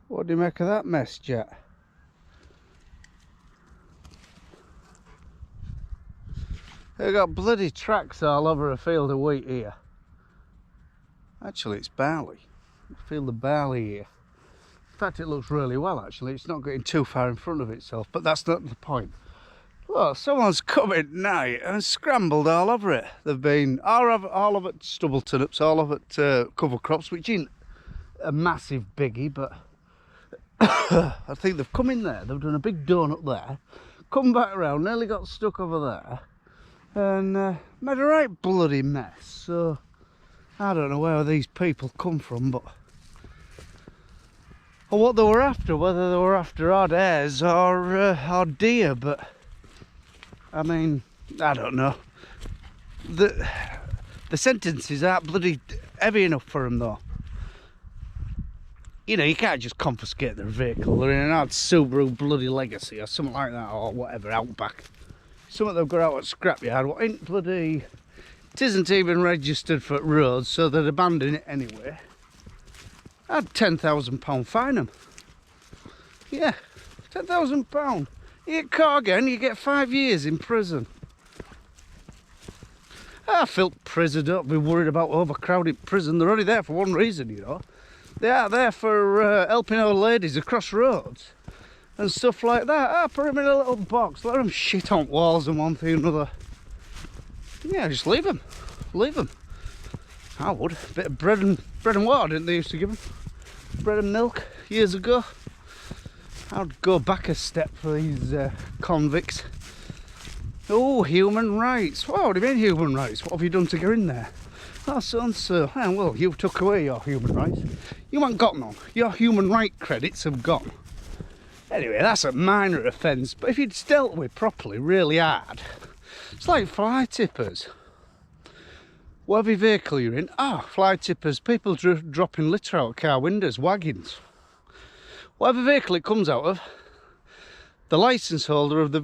What do you make of that mess, Jet? They've got bloody tracks all over a field of wheat here. Actually, it's barley. I feel the barley here. In fact, it looks really well, actually. It's not getting too far in front of itself, but that's not the point. Look, someone's come at night and scrambled all over it. They've been all of it stubble turnips, all of it cover crops, which isn't a massive biggie, but I think they've come in there. They've done a big donut there, come back around, nearly got stuck over there, and made a right bloody mess. So I don't know where these people come from, but or what they were after, whether they were after odd hares or deer, but I mean, I don't know. The sentences aren't bloody heavy enough for them though. You know, you can't just confiscate their vehicle. They're in an odd Subaru bloody Legacy or something like that, or whatever, Outback. Something they've got out at scrapyard, what ain't bloody... It isn't even registered for roads, so they'd abandon it anyway. I'd £10,000 fine them. Yeah, £10,000. You get caught again, you get 5 years in prison. I feel prison, don't be worried about overcrowded prison. They're only there for one reason, you know. They are there for helping old ladies across roads and stuff like that. Put them in a little box, let them shit on walls and one thing and another. Yeah, just leave them. Leave them. I would. A bit of bread and water, didn't they used to give them? Bread and milk years ago. I'd go back a step for these convicts. Oh, human rights. What do you mean human rights? What have you done to get in there? Oh, so and so. Oh, well, you took away your human rights. You haven't got none. Your human right credits have gone. Anyway, that's a minor offence, but if it's dealt with properly, really hard, it's like fly tippers. Whatever vehicle you're in, fly tippers, people dropping litter out of car windows, wagons. Whatever vehicle it comes out of, the licence holder of the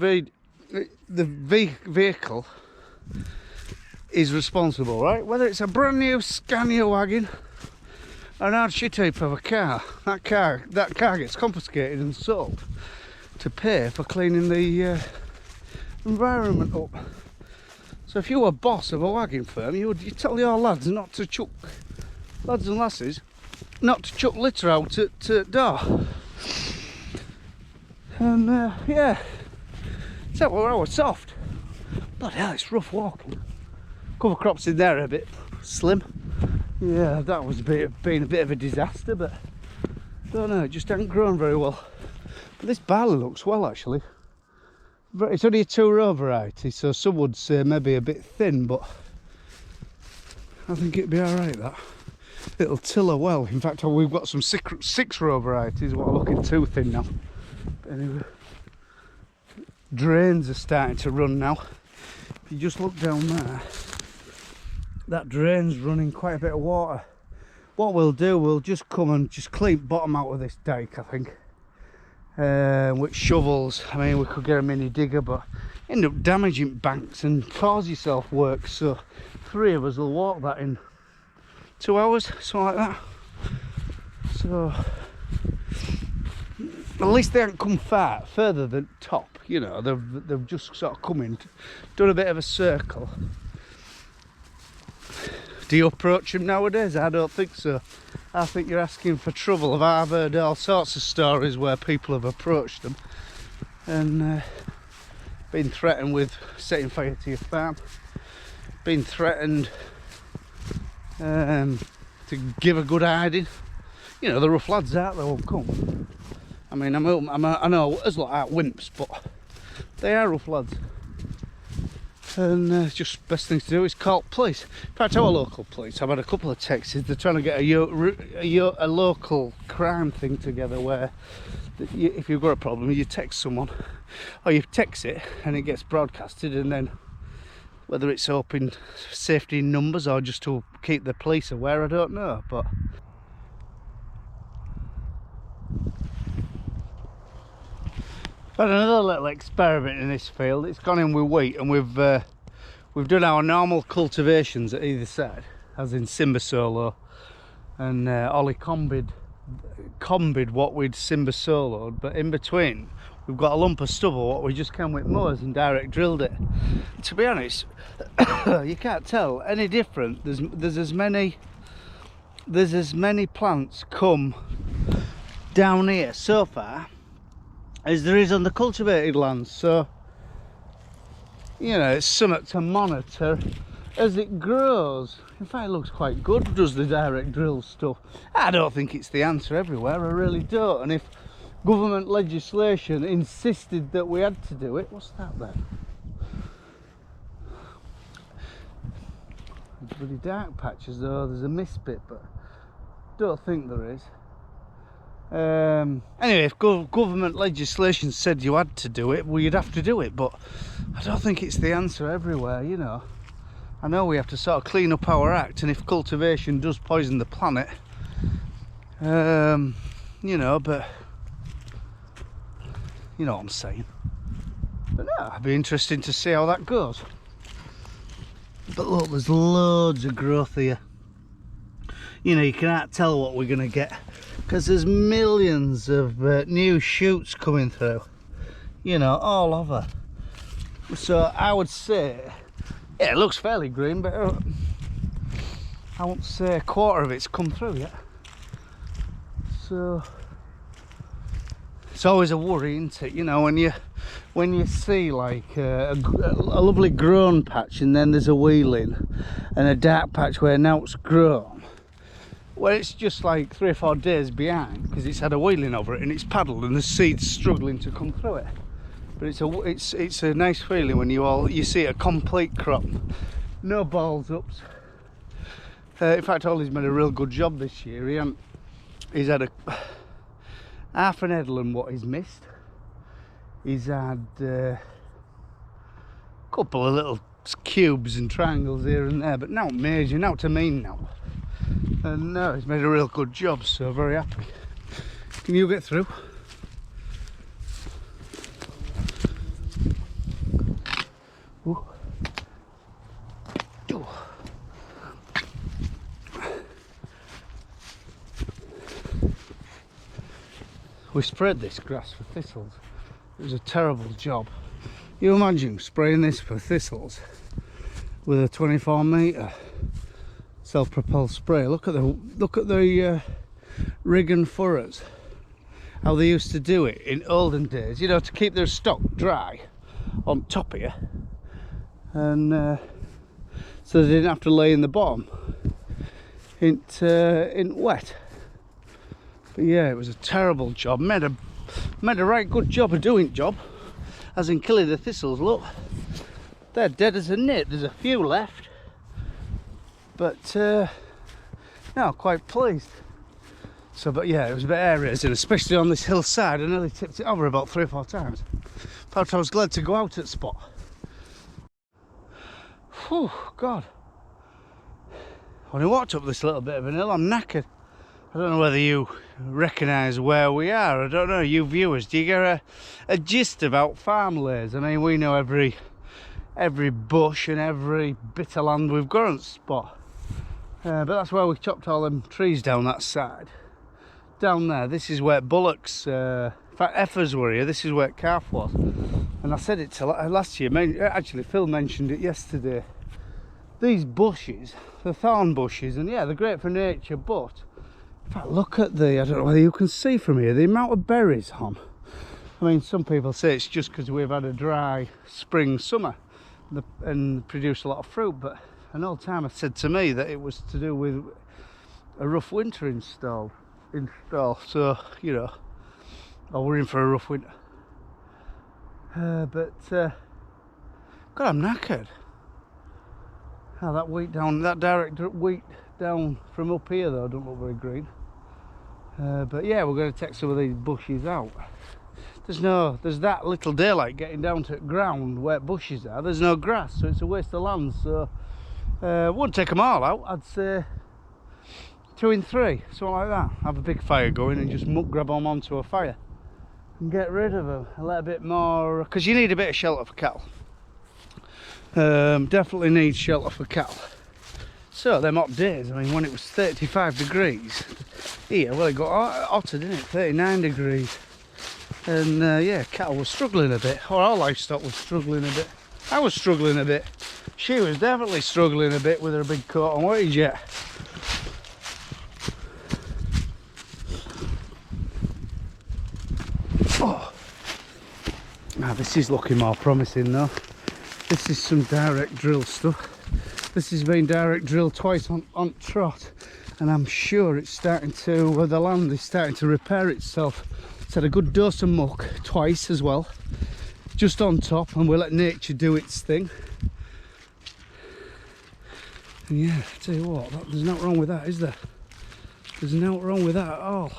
vehicle is responsible, right? Whether it's a brand new Scania wagon or an hard shit heap of a car, that car gets confiscated and sold to pay for cleaning the environment up. So if you were boss of a wagon firm, you tell your lads and lasses, not to chuck litter out at door. And yeah, except we're all soft. Bloody hell, it's rough walking. Cover crops in there are a bit slim. Yeah, that was been a bit of a disaster, but I don't know, it just hasn't grown very well. But this barley looks well actually. It's only a 2-row variety, so some would say maybe a bit thin, but I think it'd be alright that. It'll tiller well. In fact, we've got some 6-row varieties what are looking too thin now. But anyway, drains are starting to run now. If you just look down there, that drain's running quite a bit of water. What we'll do, we'll just come and just clean bottom out of this dike, I think. With shovels. I mean, we could get a mini digger, but end up damaging banks and cause yourself work. So 3 of us will walk that in 2 hours, something like that. So at least they haven't come further than top, you know. They've just sort of come in, done a bit of a circle. Do you approach them nowadays? I don't think so. I think you're asking for trouble. I've heard all sorts of stories where people have approached them and been threatened with setting fire to your farm, been threatened to give a good hiding. You know, the rough lads out there won't come. I mean, I know us lot aren't wimps, but they are rough lads. And just best thing to do is call police. In fact, our local police, I've had a couple of texts. They're trying to get a local crime thing together where if you've got a problem, you text someone, or you text it and it gets broadcasted, and then whether it's open safety in numbers or just to keep the police aware, I don't know. But had another little experiment in this field. It's gone in with wheat, and we've done our normal cultivations at either side, as in Simba Solo and Ollie combed combied what we'd Simba soloed, but in between we've got a lump of stubble what we just came with mowers and direct drilled it. To be honest, you can't tell any different. There's as many plants come down here so far as there is on the cultivated lands, so you know, it's something to monitor as it grows. In fact, it looks quite good, does the direct drill stuff. I don't think it's the answer everywhere, I really don't. And if government legislation insisted that we had to do it, what's that then? Bloody dark patches though, there's a mist bit, but don't think there is. Anyway, if government legislation said you had to do it, well, you'd have to do it, but I don't think it's the answer everywhere, you know. I know we have to sort of clean up our act, and if cultivation does poison the planet, you know, but you know what I'm saying. But no, it'd be interesting to see how that goes. But look, there's loads of growth here. You know, you can't tell what we're going to get because there's millions of new shoots coming through, you know, all over. So I would say, yeah, it looks fairly green, but I won't say a quarter of it's come through yet. So it's always a worry, isn't it? You know, when you see like a lovely grown patch and then there's a wheeling and a dark patch where now it's grown. Well, it's just like 3 or 4 days behind because it's had a wheeling over it and it's paddled and the seed's struggling to come through it. But it's a nice feeling when you see a complete crop, no balls ups. In fact, Ollie's made a real good job this year. He's had half an headland what he's missed. He's had a couple of little cubes and triangles here and there, but not major, not to mean now. And no, he's made a real good job, so very happy. Can you get through? Ooh. Ooh. We sprayed this grass for thistles. It was a terrible job. You imagine spraying this for thistles with a 24 metre self-propelled spray. Look at the rig and furrows, how they used to do it in olden days, you know, to keep their stock dry on top here, and so they didn't have to lay in the bottom in wet. But yeah, it was a terrible job. Made a right good job of doing job, as in killing the thistles. Look, they're dead as a nit. There's a few left, but no, quite pleased. So, but yeah, it was a bit air raising, especially on this hillside. I nearly tipped it over about 3 or 4 times. In fact, I was glad to go out at the spot. Whew, God. When I walked up this little bit of an hill, I'm knackered. I don't know whether you recognise where we are. I don't know, you viewers, do you get a gist about farm lays? I mean, we know every bush and every bit of land we've got on the spot. But that's where we chopped all them trees down that side. Down there, this is where bullocks, in fact heifers were here, this is where calf was. And I said it to last year, actually Phil mentioned it yesterday. These bushes, the thorn bushes, and yeah, they're great for nature, but in fact, look at I don't know whether you can see from here, the amount of berries on. I mean, some people say it's just because we've had a dry spring, summer, and produced a lot of fruit, but an old timer said to me that it was to do with a rough winter install. So, you know, we're in for a rough winter. God, I'm knackered. Oh, that wheat down, that direct wheat down from up here though, don't look very green. But yeah, we're going to take some of these bushes out. There's that little daylight getting down to the ground where bushes are. There's no grass, so it's a waste of land. So wouldn't take them all out. I'd say 2 in 3, something like that. Have a big fire going and just grab them onto a fire and get rid of them a little bit more, because you need a bit of shelter for cattle. Definitely need shelter for cattle. So them hot days, I mean when it was 35 degrees here, well it got hotter, didn't it? 39 degrees. And yeah, cattle was struggling a bit, or our livestock was struggling a bit. I was struggling a bit. She was definitely struggling a bit with her big coat on. What is yet? Oh, now this is looking more promising though. This is some direct drill stuff. This has been direct drilled twice on trot, and I'm sure it's starting to, the land is starting to repair itself. It's had a good dose of muck twice as well, just on top, and we'll let nature do its thing. And yeah, I tell you what, there's nothing wrong with that, is there? There's nothing wrong with that at all.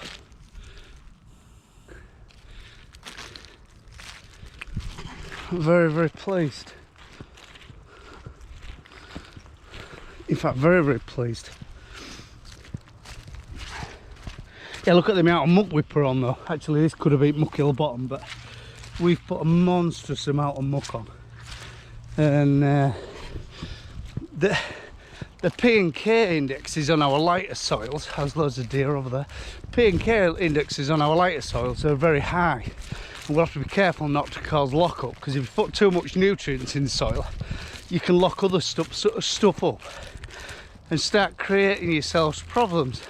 I'm very, very pleased. In fact, very, very pleased. Yeah, look at the amount of muck we put on though. Actually, this could have been muck hill bottom, but we've put a monstrous amount of muck on. And the P&K indexes on our lighter soils, has loads of deer over there. P&K indexes on our lighter soils are very high. And we'll have to be careful not to cause lockup, because if you put too much nutrients in the soil, you can lock other stuff up and start creating yourselves problems.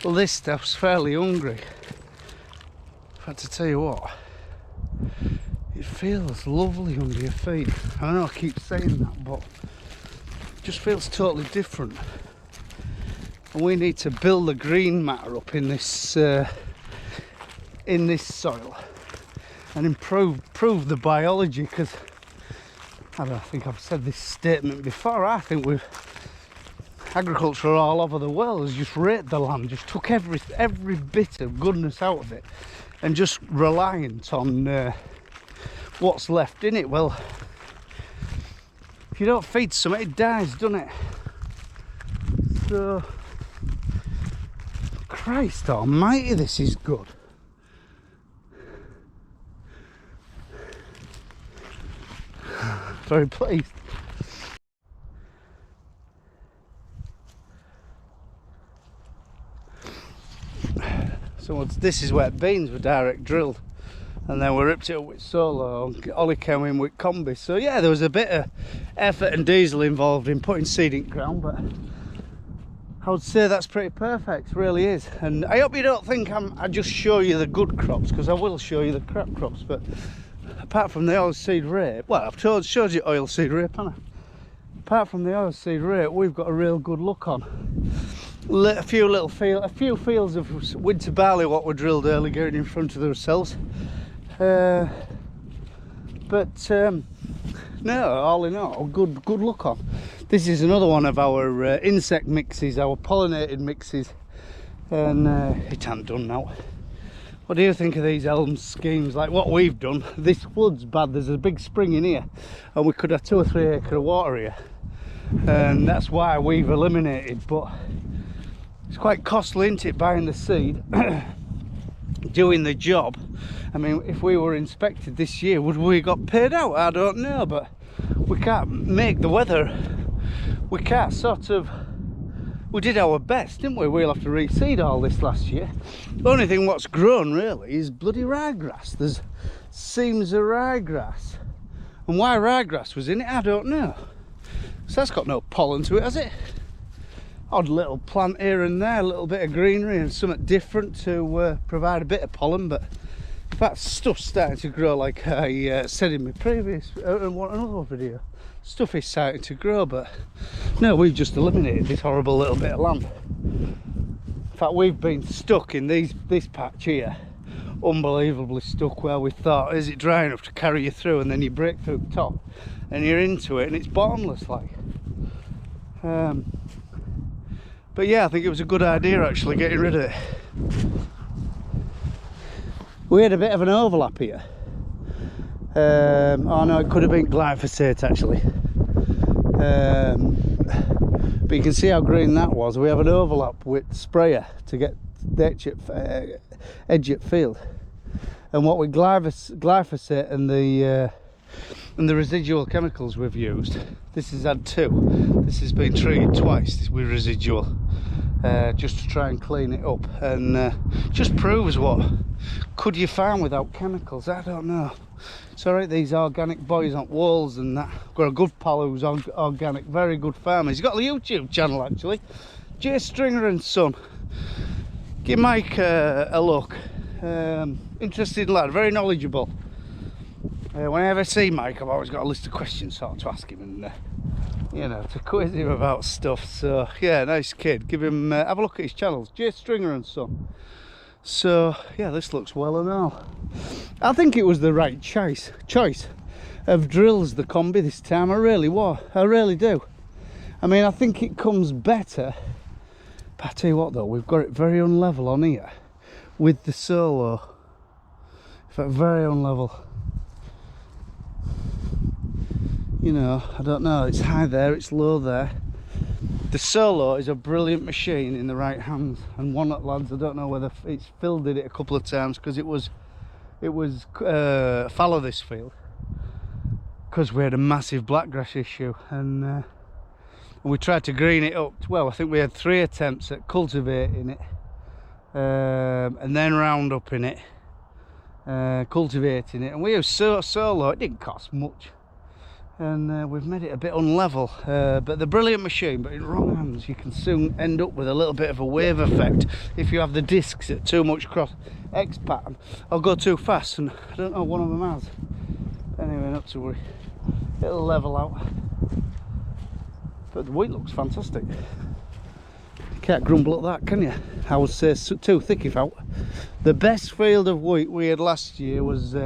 Well, this stuff's fairly hungry. In fact, to tell you what, it feels lovely under your feet. I know I keep saying that, but it just feels totally different. And we need to build the green matter up in this soil and improve the biology, because I don't think I've said this statement before. I think agriculture all over the world has just raped the land, just took every bit of goodness out of it, and just reliant on what's left in it. Well, if you don't feed something, it dies, doesn't it? So, Christ almighty, this is good. Very pleased. So this is where beans were direct drilled, and then we ripped it up with solo. Ollie came in with combi. So yeah, there was a bit of effort and diesel involved in putting seed in ground, but I would say that's pretty perfect, really is. And I hope you don't think I just show you the good crops, because I will show you the crap crops, but apart from the oilseed rape, well, I've showed you oilseed rape, haven't I? Apart from the oilseed rape, we've got a real good look on. A few fields of winter barley what were drilled early, going in front of themselves. No, all in all, good look on. This is another one of our insect mixes, our pollinated mixes, and it ain't done now. What do you think of these elm schemes like what we've done? This flood's bad. There's a big spring in here, and we could have 2 or 3 acres of water here, and that's why we've eliminated. But it's quite costly, isn't it, buying the seed, doing the job. I mean, if we were inspected this year, would we got paid out? I don't know, but we can't make the weather. We can't sort of. We did our best, didn't we? We'll have to reseed all this last year. The only thing what's grown really is bloody ryegrass. There's seams of ryegrass, and why ryegrass was in it, I don't know. So that's got no pollen to it, has it? Odd little plant here and there, a little bit of greenery and something different to provide a bit of pollen, but that stuff's starting to grow, like I said in my previous another video. Stuff is starting to grow, but no, we've just eliminated this horrible little bit of land. In fact, we've been stuck in this patch here, unbelievably stuck, where we thought, is it dry enough to carry you through, and then you break through the top and you're into it and it's bottomless like. But yeah, I think it was a good idea actually getting rid of it. We had a bit of an overlap here. Oh no, it could have been glyphosate actually. But you can see how green that was. We have an overlap with sprayer to get the edge at field. And what with glyphosate and the and the residual chemicals we've used. This has had 2. This has been treated twice with residual, just to try and clean it up, and just proves what could you farm without chemicals. I don't know. It's alright, these organic boys on walls and that. Got a good pal who's organic, very good farmer. He's got a YouTube channel actually, J Stringer and Son. Give Mike a look. Interesting lad, very knowledgeable. Whenever I see Mike, I've always got a list of questions sort of to ask him, and you know, to quiz him about stuff. So yeah, nice kid. Give him have a look at his channels, J Stringer and Son. So yeah, this looks well and all. I think it was the right choice of drills, the combi this time. I really do. I mean, I think it comes better. But I tell you what though, we've got it very unlevel on here with the solo. In fact, very unlevel. You know, I don't know, it's high there, it's low there. The solo is a brilliant machine in the right hands, and one of the lads, I don't know whether it's filled it a couple of times, because it was fallow this field, because we had a massive blackgrass issue, and we tried to green it up. Well, I think we had 3 attempts at cultivating it, and then roundupping it, cultivating it, and we used solo. It didn't cost much, and we've made it a bit unlevel, but the brilliant machine, but in wrong hands you can soon end up with a little bit of a wave effect if you have the discs at too much cross X pattern or go too fast, and I don't know, one of them has. Anyway, not to worry, it'll level out. But the wheat looks fantastic. You can't grumble at that, can you? I would say it's too thick if out. The best field of wheat we had last year was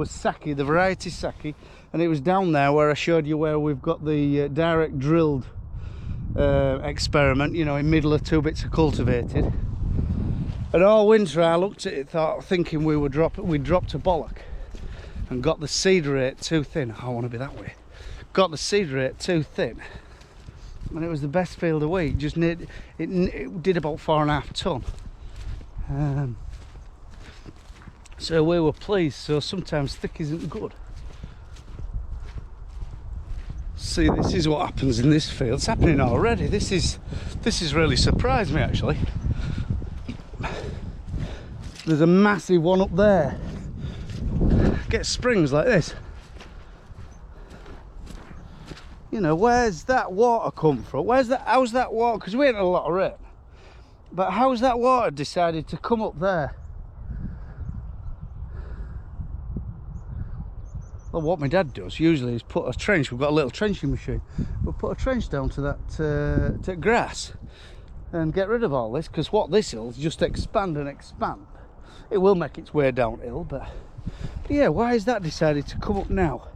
Saki, the variety Saki, and it was down there where I showed you where we've got the direct drilled experiment, you know, in middle of 2 bits of cultivated. And all winter I looked at it thinking we'd dropped a bollock, and got the seed rate too thin. I want to be that way. Got the seed rate too thin, and it was the best field of wheat. Just it did about 4.5 ton. So we were pleased. So sometimes thick isn't good. See, this is what happens in this field. It's happening already. This has really surprised me actually. There's a massive one up there. Get springs like this. You know, where's that water come from? How's that water? Because we ain't had a lot of rain. But how's that water decided to come up there? Well, what my dad does usually is put a trench. We've got a little trenching machine. We'll put a trench down to that to grass and get rid of all this, because what this will is just expand and expand. It will make its way downhill, but yeah, why is that decided to come up now?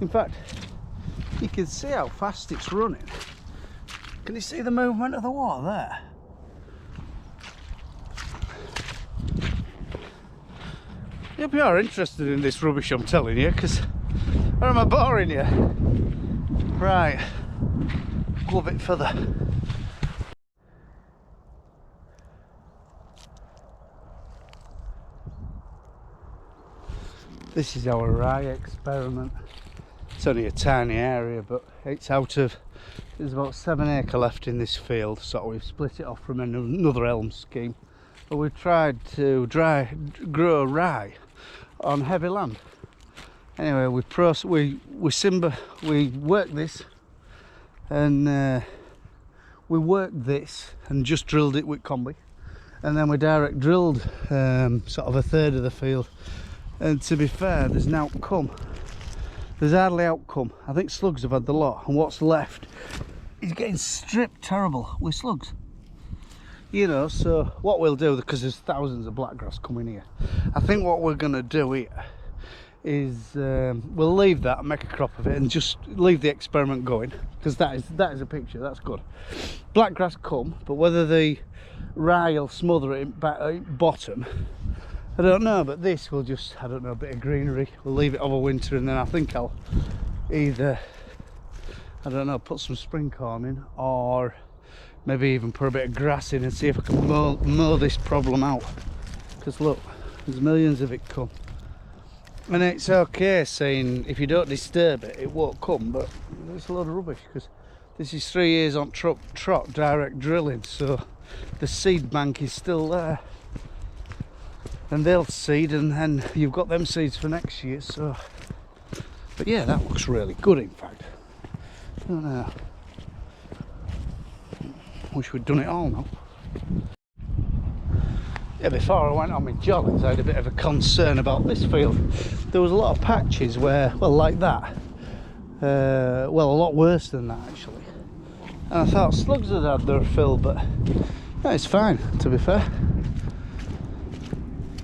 In fact, you can see how fast it's running. Can you see the movement of the water there? If you are interested in this rubbish I'm telling you, because or am I boring you? Right, go a bit further. This is our rye experiment. It's only a tiny area, but it's out of, there's about 7 acres left in this field, so we've split it off from another elm scheme. But we've tried to grow rye on heavy land. Anyway, we worked this, and we worked this and just drilled it with combi, and then we direct drilled sort of a third of the field. And to be fair, there's an outcome. There's hardly outcome. I think slugs have had the lot, and what's left is getting stripped terrible with slugs. You know, so what we'll do, because there's thousands of blackgrass coming here, I think what we're going to do here is we'll leave that and make a crop of it and just leave the experiment going, because that is a picture, that's good. Blackgrass come, but whether the rye will smother it at bottom, I don't know, but this will just, I don't know, a bit of greenery. We'll leave it over winter, and then I think I'll either, I don't know, put some spring corn in, or maybe even put a bit of grass in and see if I can mow this problem out. Because look, there's millions of it come. And it's okay saying if you don't disturb it, it won't come, but it's a load of rubbish because this is 3 years on trot direct drilling, so the seed bank is still there. And they'll seed, and then you've got them seeds for next year, so. But yeah, that looks really good, in fact. I don't know. Wish we'd done it all now. Yeah, before I went on my jollies, I had a bit of a concern about this field. There was a lot of patches where, well, like that. Well, a lot worse than that, actually. And I thought slugs had had their fill, but no, it's fine, to be fair.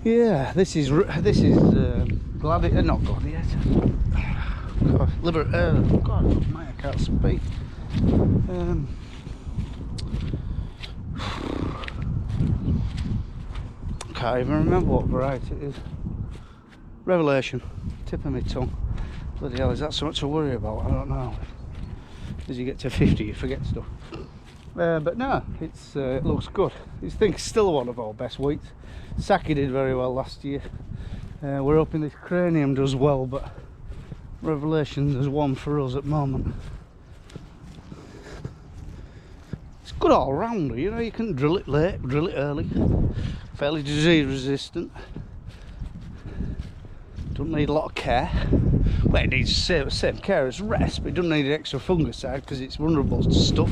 Yeah, this is Gladiator, not Gladiator. God, God, I can't speak. Can't even remember what variety it is. Revelation, tip of my tongue. Bloody hell, is that so much to worry about? I don't know. As you get to 50, you forget stuff. But no, it looks good. This thing's still one of our best wheats. Saki did very well last year. We're hoping this cranium does well, but Revelation there's one for us at the moment. It's good all round, you know. You can drill it late, drill it early. Fairly disease resistant. Doesn't need a lot of care. Well, it needs the same care as rest, but it doesn't need extra fungicide because it's vulnerable to stuff.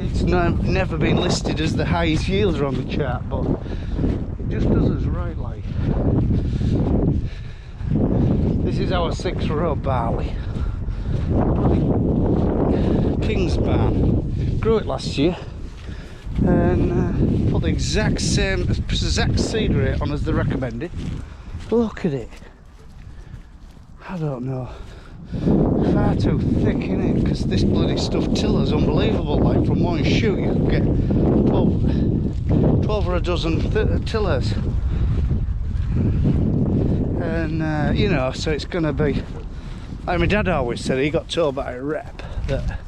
It's never been listed as the highest yielder on the chart, but it just does us right, like. This is our 6-row barley. King's Barn. Grew it last year and put the exact seed rate on as they recommended. Look at it. I don't know. Far too thick, innit? Because this bloody stuff tiller's unbelievable. Like from one shoot, you can get 12 or a dozen tillers. And you know, so it's going to be. Like my dad always said, he got told by a rep that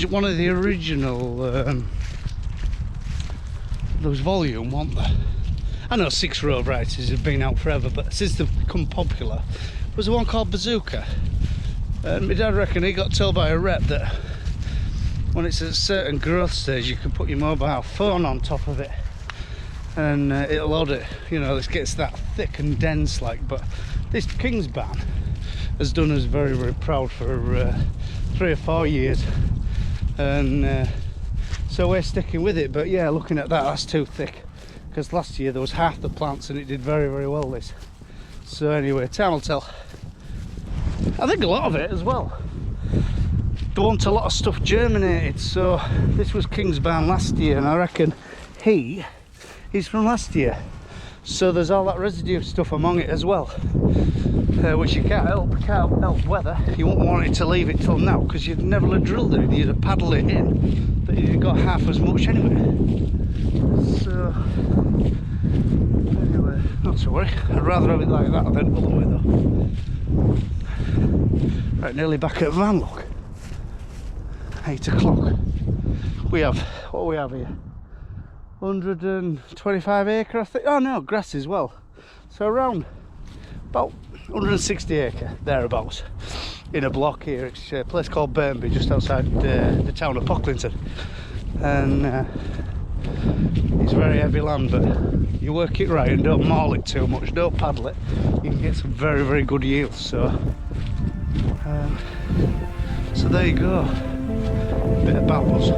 one of the original those volume, weren't there? I know 6-row varieties have been out forever, but since they've become popular, was the one called Bazooka. And my dad reckoned he got told by a rep that when it's at a certain growth stage, you can put your mobile phone on top of it and it'll load it. You know, this gets that thick and dense like. But this King's Barn has done us very, very proud for 3 or 4 years, and so we're sticking with it. But yeah, looking at that, that's too thick. Because last year there was half the plants and it did very, very well this. So anyway, time will tell. I think a lot of it as well. They want a lot of stuff germinated. So this was King's Barn last year, and I reckon he's from last year. So there's all that residue stuff among it as well, which you can't help weather. You wouldn't want it to leave it till now, because you'd never have drilled it. You'd have paddled it in, but you'd got half as much anyway. So anyway, not to worry. I'd rather have it like that than other way though. Right, nearly back at van, look. 8 o'clock. We have, what do we have here? 125 acre, I think. Oh no, grass as well. So around about 160 acre, thereabouts. In a block here. It's a place called Burnby, just outside the town of Pocklington. And it's very heavy land, but you work it right and don't maul it too much, don't paddle it, you can get some very, very good yields. So there you go, a bit about us.